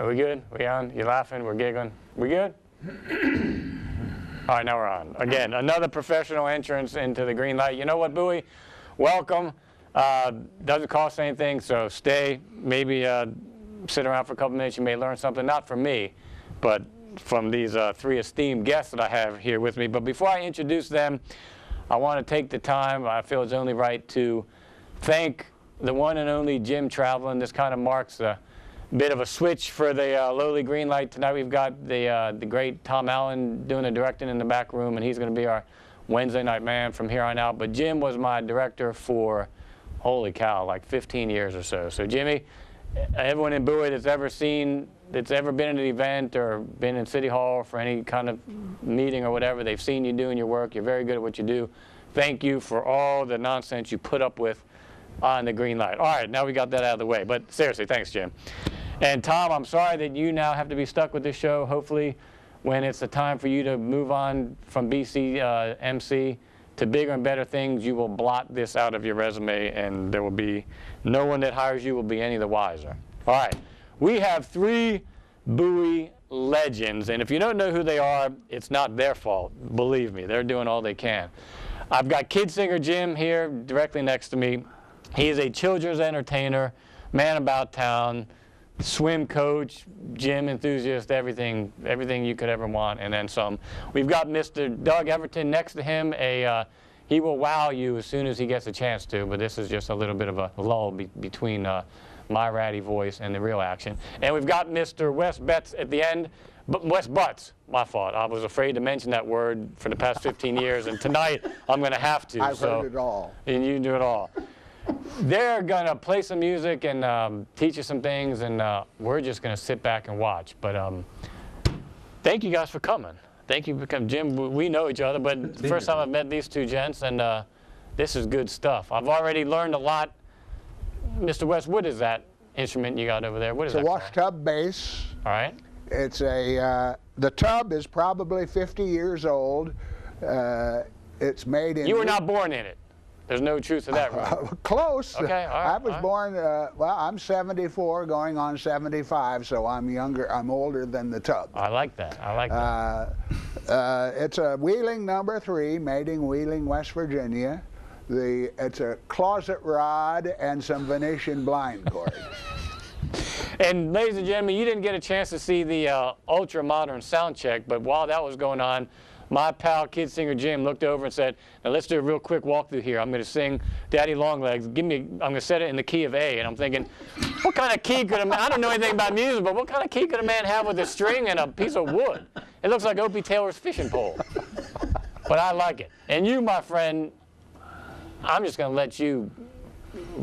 Are we good? We on? You laughing? We're giggling. We good? All right, now we're on. Again, another professional entrance into the green light. You know what, Bowie? Welcome. Doesn't cost anything, so stay. Maybe sit around for a couple minutes. You may learn something, not from me, but from these three esteemed guests that I have here with me. But before I introduce them, I want to take the time, I feel it's only right, to thank the one and only Jim Travelin. This kind of marks a bit of a switch for the lowly green light. Tonight we've got the great Tom Allen doing the directing in the back room, and he's going to be our Wednesday night man from here on out. But Jim was my director for, holy cow, like 15 years or so. So Jimmy, everyone in Bowie that's ever been at an event or been in City Hall for any kind of meeting or whatever, they've seen you doing your work. You're very good at what you do. Thank you for all the nonsense you put up with on the green light. All right, now we got that out of the way. But seriously, thanks, Jim. And Tom, I'm sorry that you now have to be stuck with this show. Hopefully, when it's the time for you to move on from BC MC to bigger and better things, you will blot this out of your resume, and there will be no one that hires you will be any the wiser. All right, we have three Bowie legends, and if you don't know who they are, it's not their fault. Believe me, they're doing all they can. I've got kid singer Jim here directly next to me. He is a children's entertainer, man about town, swim coach, gym enthusiast, everything you could ever want, and then some. We've got Mr. Doug Everton next to him. He will wow you as soon as he gets a chance to, but this is just a little bit of a lull between my ratty voice and the real action. And we've got Mr. Wes Butts at the end. Wes Butts, my fault. I was afraid to mention that word for the past 15 years, and tonight I'm going to have to. I've heard it all. And you do it all. They're going to play some music and teach you some things, and we're just going to sit back and watch. But thank you guys for coming. Thank you for coming. Jim, we know each other, but the first time I've met these two gents, and this is good stuff. I've already learned a lot. Mr. West, what is that instrument you got over there? What is that? It's a wash tub bass. All right. It's a, the tub is probably 50 years old. It's made in... You were not born in it. There's no truth to that, right? Close. Okay, all right. I was born, well, I'm 74 going on 75, so I'm younger, I'm older than the tub. I like that. I like that. It's a Wheeling #3, made in Wheeling, West Virginia. It's a closet rod and some Venetian blind cord. And ladies and gentlemen, you didn't get a chance to see the ultra-modern sound check, but while that was going on, my pal, kid singer Jim, looked over and said, now let's do a real quick walkthrough here. I'm going to sing Daddy Longlegs. I'm going to set it in the key of A. And I'm thinking, what kind of key could a man, I don't know anything about music, but what kind of key could a man have with a string and a piece of wood? It looks like Opie Taylor's fishing pole. But I like it. And you, my friend, I'm just going to let you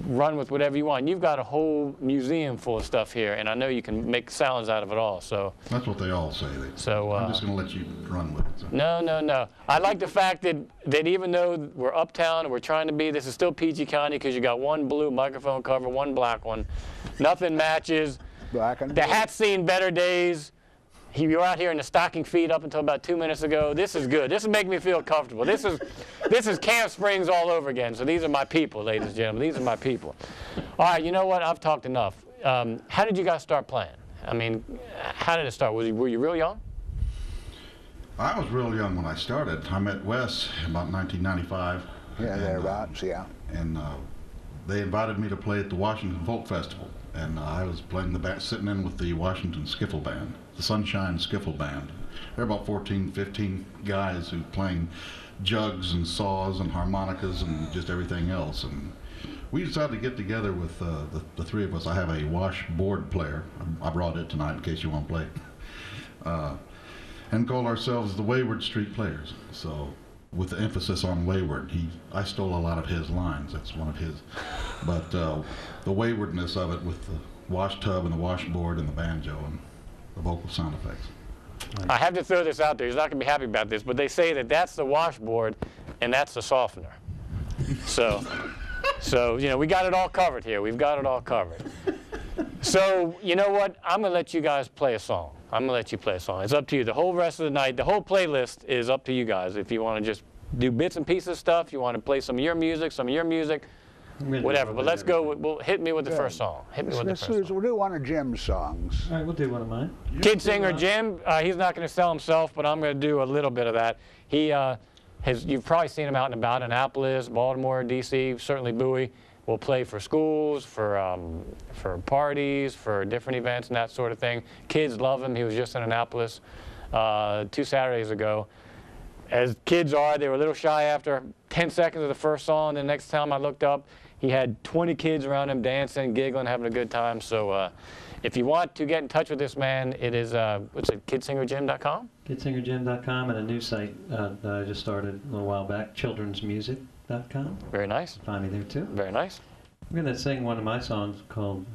run with whatever you want. You've got a whole museum full of stuff here, and I know you can make sounds out of it all. So that's what they all say. I'm just going to let you run with it. So. No. I like the fact that even though we're uptown and we're trying to be, this is still PG County because you got one blue microphone cover, one black one. Nothing matches. Black and the blue. hat's seen better days. You were out here in the stocking feet up until about 2 minutes ago. This is good. This is making me feel comfortable. This is Camp Springs all over again. So these are my people, ladies and gentlemen. These are my people. All right, you know what? I've talked enough. How did you guys start playing? I mean, how did it start? Were you real young? I was real young when I started. I met Wes about 1995. Yeah, thereabouts, yeah. And they invited me to play at the Washington Folk Festival. And I was playing the band, sitting in with the Washington Skiffle Band, the Sunshine Skiffle Band. There were about 14, 15 guys who playing jugs and saws and harmonicas and just everything else. And we decided to get together with the three of us. I have a washboard player. I brought it tonight in case you want to play. And called ourselves the Wayward Street Players. So with the emphasis on wayward, I stole a lot of his lines. That's one of his. But the waywardness of it with the wash tub and the washboard and the banjo and the vocal sound effects. I have to throw this out there. He's not going to be happy about this, but they say that that's the washboard and that's the softener. So you know, we got it all covered here. We've got it all covered. So you know what? I'm going to let you guys play a song. I'm going to let you play a song. It's up to you. The whole rest of the night, the whole playlist is up to you guys. If you want to just do bits and pieces of stuff, you want to play some of your music, whatever. But let's go. We'll hit me with the first song. Hit me with the first song. We'll do one of Jim's songs. All right, we'll do one of mine. Kid singer Jim. He's not going to sell himself, but I'm going to do a little bit of that. He you've probably seen him out and about in Annapolis, Baltimore, D.C. Certainly Bowie will play for schools, for parties, for different events and that sort of thing. Kids love him. He was just in Annapolis 2 Saturdays ago. As kids are, they were a little shy after 10 seconds of the first song. The next time I looked up, he had 20 kids around him dancing, giggling, having a good time. So if you want to get in touch with this man, it is, what's it, kidsingerjim.com? Kidsingerjim.com, and a new site that I just started a little while back, childrensmusic.com. Very nice. Find me there too. Very nice. I'm going to sing one of my songs called